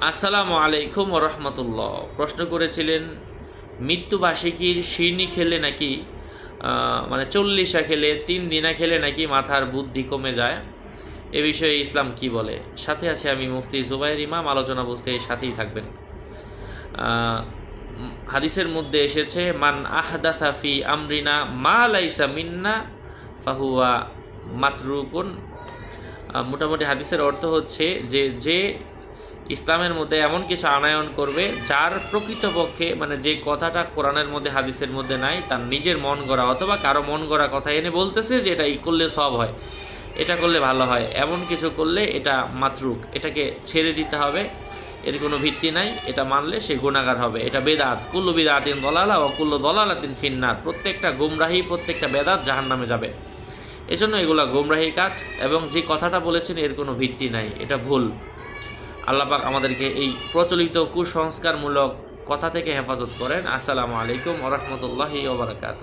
আসসালামু আলাইকুম রহমতুল্লাহ। প্রশ্ন করেছিলেন মৃত্যুবার্ষিকীর শিরনি খেলে নাকি মানে 40 খেলে 3 দিনা খেলে নাকি মাথার বুদ্ধি কমে যায়। এ বিষয়ে ইসলাম কি বলে। সাথে আছে আমি মুফতি জুবাইর ইমাম। আলোচনা বুঝতে সাথেই থাকবেন। হাদিসের মধ্যে এসেছে মান আহদাথা ফি আমরিনা মা লাইসা মিন্না ফাহুয়া মাতরুকুন। মোটামুটি হাদিসের অর্থ হচ্ছে যে ইসলামের মধ্যে এমন কিছু আনায়ন করবে যার প্রকৃতপক্ষে মানে যে কথাটা কোরআনের মধ্যে হাদিসের মধ্যে নাই, তার নিজের মন গড়া অথবা কারো মন গড়া কথা এনে বলতেছে যে এটা করলে সব হয়, এটা করলে ভালো হয়, এমন কিছু করলে এটা মাতরুক, এটাকে ছেড়ে দিতে হবে, এর কোনো ভিত্তি নাই, এটা মানলে সে গুনাহগার হবে। এটা বেদাত, কুল্লু বিদাতিন দলালা ও কুল্লু দলালাতিন ফিন্নার। প্রত্যেকটা গুমরাহি, প্রত্যেকটা বেদাত জাহান্নামে যাবে। এজন্য এগুলা গুমরাহির কাজ এবং যে কথাটা বলেছেন এর কোনো ভিত্তি নাই, এটা ভুল। আল্লাহ পাক আমাদেরকে এই প্রচলিত কুসংস্কারমূলক কথা থেকে হেফাজত করেন। আসসালামু আলাইকুম ওয়া রাহমাতুল্লাহি ওয়া বারাকাতুহু।